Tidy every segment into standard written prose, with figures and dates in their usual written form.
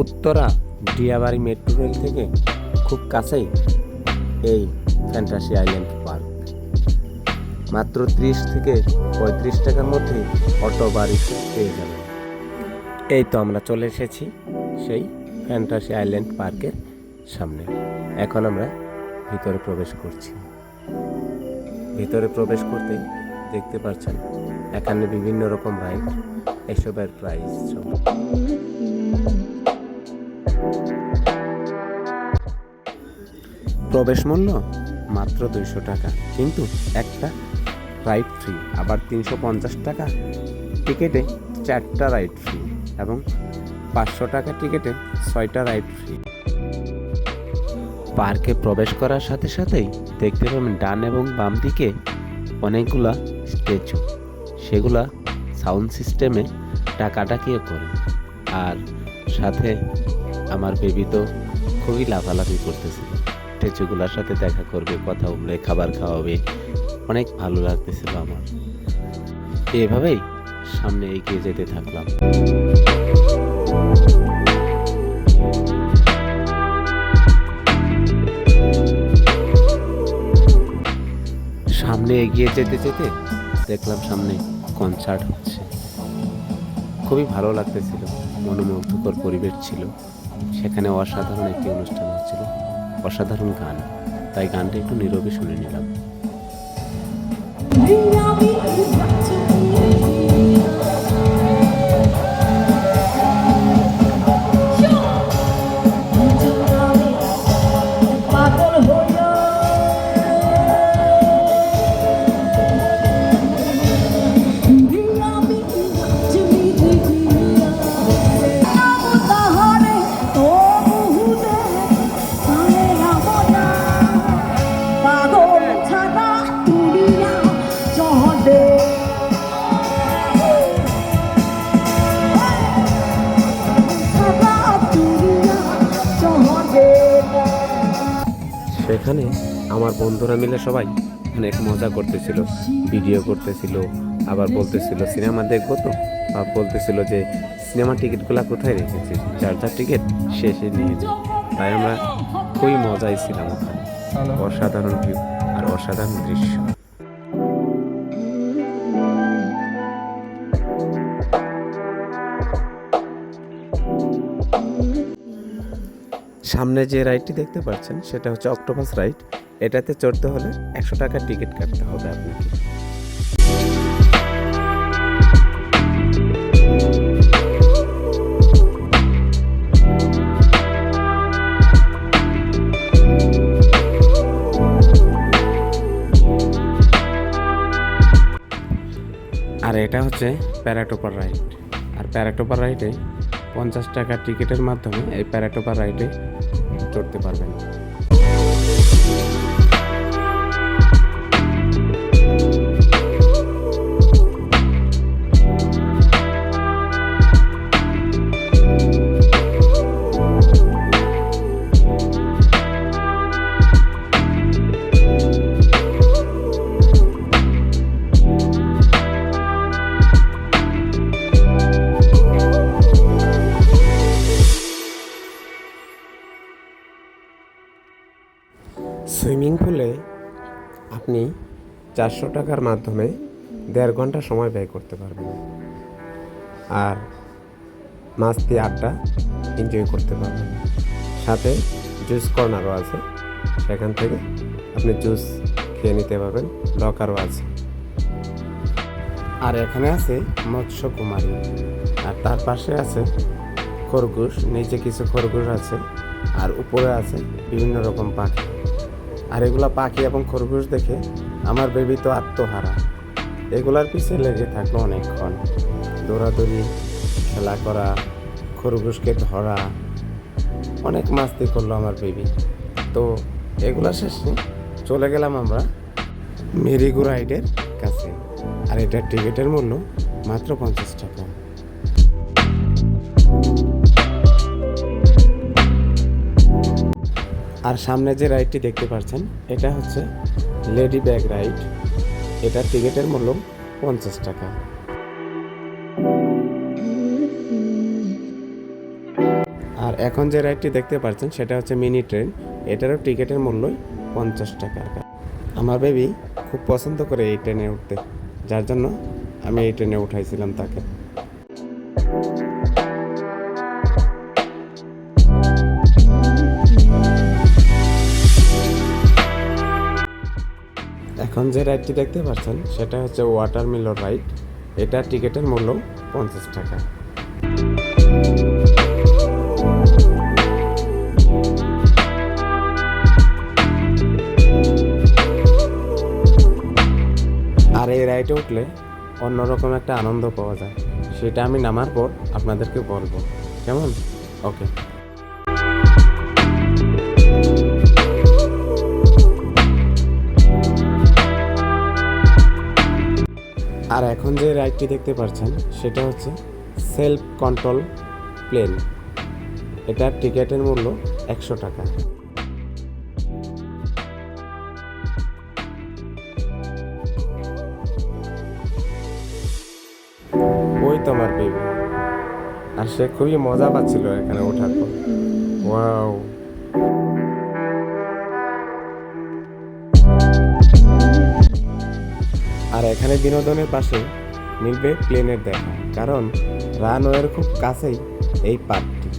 Uttara Diabari metro rail থেকে খুব কাছেই এই ফ্যান্টাসি আইল্যান্ড পার্ক। মাত্র 30 থেকে 35 টাকার মধ্যে অটো বা রিক্সা পেয়ে যাবেন। এই তো আমরা চলে এসেছি সেই ফ্যান্টাসি আইল্যান্ড পার্কের সামনে। এখন আমরা ভিতরে প্রবেশ করছি। ভিতরে প্রবেশ করতে দেখতে পাচ্ছেন এখানে বিভিন্ন রকম রাইড, এসবের প্রাইস প্রবেশ মূল্য মাত্র 200 টাকা, কিন্তু একটা রাইড ফ্রি। আবার 350 টাকা টিকিটে 4টা রাইড ফ্রি এবং 500 টাকা টিকিটে 6টা রাইড ফ্রি। পার্কে প্রবেশ করার সাথে সাথেই দেখতে পাবেন ডান এবং বাম দিকে অনেকগুলা স্ট্যাচু, সেগুলা সাউন্ড সিস্টেমে ডাকাডাকিও করে। আর সাথে আমার বেবি তো খুবই লাফালাফি করতেছিল, স্ট্যাচুগুলোর সাথে দেখা করবে, কথা বলবে, খাবার খাওয়াবে, অনেক ভালো লাগতেছিল আমার। এভাবেই সামনে এগিয়ে যেতে থাকলাম। সামনে এগিয়ে যেতে যেতে দেখলাম সামনে কনসার্ট হচ্ছে। খুবই ভালো লাগতেছিল, মনোমুগ্ধকর পরিবেশ ছিল। সেখানে অসাধারণ একটি অনুষ্ঠান হচ্ছিল, অসাধারণ গান। তাই গানটা একটু নীরবে শুনে নিলাম। সেখানে আমার বন্ধুরা মিলে সবাই অনেক মজা করতেছিল, ভিডিও করতেছিল, আবার বলতেছিল সিনেমা দেখবো তো, আর বলতেছিল যে সিনেমা টিকিটগুলো কোথায় রেখেছিস, যার যার টিকিট শেষে নিয়ে যাই। তাই আমরা খুবই মজাই ছিলাম ওখানে। অসাধারণ ভিউ আর অসাধারণ দৃশ্য। সামনে যে রাইডটি দেখতে পাচ্ছেন সেটা হচ্ছে অক্টোপাস রাইড। এটাতে চড়তে হলে 100 টাকার টিকিট কাটতে হবে আপনাকে। আর এটা হচ্ছে প্যারাটোপার রাইড। আর প্যারাটোপার রাইডে 50 টাকার টিকিটের মাধ্যমে এই প্যারাটোপার রাইডে চড়তে পারবেন। সুইমিং পুলে আপনি 400 টাকার মাধ্যমে 1.5 ঘন্টা সময় ব্যয় করতে পারবেন, আর মাস্তি আড্ডা এনজয় করতে পারবেন। সাথে জুস কর্নারও আছে, সেখান থেকে আপনি জুস খেয়ে নিতে পারবেন। লকারও আছে। আর এখানে আছে মৎস্য কুমারী, আর তার পাশে আছে খরগোশ, নিচে কিছু খরগোশ আছে, আর উপরে আছে বিভিন্ন রকম পাখি। আর এগুলা পাখি এবং খরগোশ দেখে আমার বেবি তো আত্মহারা। এগুলার পিছে লেগে থাকলো অনেকক্ষণ, দৌড়াদৌড়ি, খেলা করা, খরগোশকে ধরা, অনেক মাস্তি করলো আমার বেবি। তো এগুলা শেষে চলে গেলাম আমরা মেরিগো রাইডের কাছে। আর এটার টিকিটের মূল্য মাত্র 50 টাকা। আর সামনে যে রাইডটি দেখতে পাচ্ছেন এটা হচ্ছে লেডি ব্যাগ রাইড। এটার টিকিটের মূল্য 50 টাকা। আর এখন যে রাইডটি দেখতে পাচ্ছেন সেটা হচ্ছে মিনি ট্রেন। এটারও টিকিটের মূল্যই 50 টাকা। আমার বেবি খুব পছন্দ করে এই ট্রেনে উঠতে, যার জন্য আমি এই ট্রেনে উঠাইছিলাম তাকে। এখন যে রাইডটি দেখতে পাচ্ছেন সেটা হচ্ছে ওয়াটার মিলন রাইড। এটার টিকিটের মূল্য 50 টাকা। আর এই রাইডে উঠলে অন্যরকম একটা আনন্দ পাওয়া যায়, সেটা আমি নামার পর আপনাদেরকে বলবো, কেমন? ওকে। আর এখন যে রাইডটি দেখতে পাচ্ছেন সেটা হচ্ছে সেলফ কন্ট্রোল প্লেন। এটার টিকিটের মূল্য 100 টাকা। ওই তো আমার বেবি, আর সে খুবই মজা পাচ্ছিল এখানে ওঠার পর। ওয়াও! আর এখানে বিনোদনের পাশে মিলবে প্লেনের দেখা, কারণ রানওয়ের খুব কাছেই এই পার্কটি।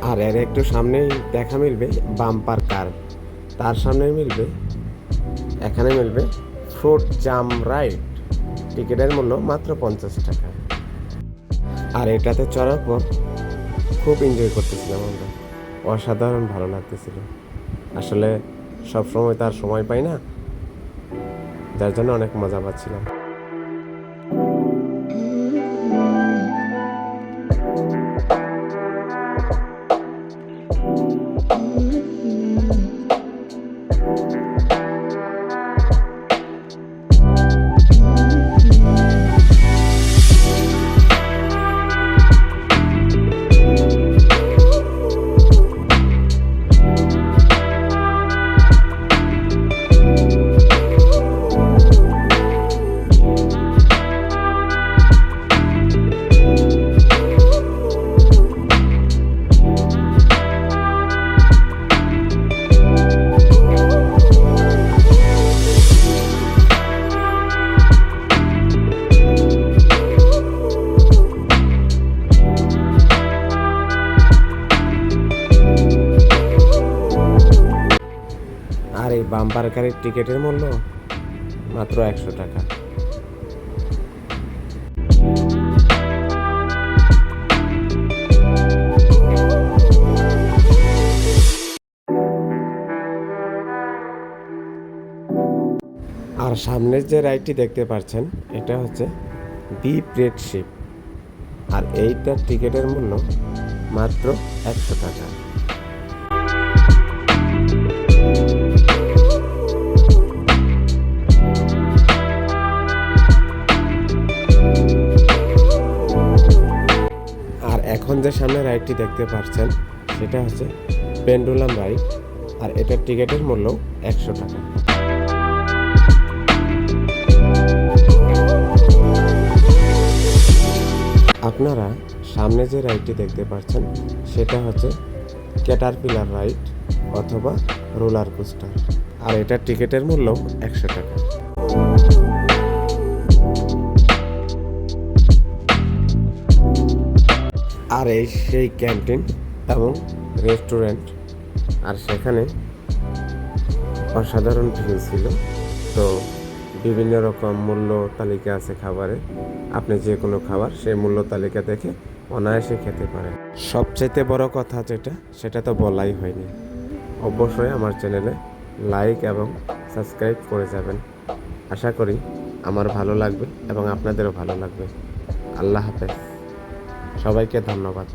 আর এর একটু সামনেই দেখা মিলবে বাম্পার কার, তার সামনে মিলবে, এখানে মিলবে ফ্রুট জাম রাইড। টিকিটের মূল্য মাত্র 50 টাকা। আর এটাতে চড়ার পর খুব এনজয় করতেছিলাম আমরা, অসাধারণ ভালো লাগতেছিল। আসলে সব সময় তার সময় পাই না, যার জন্য অনেক মজা পাচ্ছিলাম। আর এই বাম্পার কারের টিকিটের মূল্য মাত্র 100 টাকা। আর সামনের যে রাইডটি দেখতে পাচ্ছেন এটা হচ্ছে দি ব্রেড শিপ। আর এইটার টিকিটের মূল্য মাত্র 100 টাকা। আর এখন যে সামনে রাইডটি দেখতে পাচ্ছেন সেটা হচ্ছে পেন্ডুলাম রাইড। আর এটার টিকিটের মূল্য 100 টাকা। আপনারা সামনে যে রাইডটি দেখতে পাচ্ছেন সেটা হচ্ছে ক্যাটারপিলার রাইড অথবা রোলার কোস্টার। আর এটার টিকিটের মূল্য 100 টাকা। আর এই সেই ক্যান্টিন এবং রেস্টুরেন্ট, আর সেখানে অসাধারণ ভিউ ছিল। তো বিভিন্ন রকম মূল্য তালিকা আছে খাবারে, আপনি যে কোনো খাবার সেই মূল্য তালিকা দেখে অনায়াসে খেতে পারেন। সবচেয়ে বড় কথা যেটা, সেটা তো বলাই হয়নি, অবশ্যই আমার চ্যানেলে লাইক এবং সাবস্ক্রাইব করে যাবেন। আশা করি আমার ভালো লাগবে এবং আপনাদেরও ভালো লাগবে। আল্লাহ হাফেজ, সবাইকে ধন্যবাদ।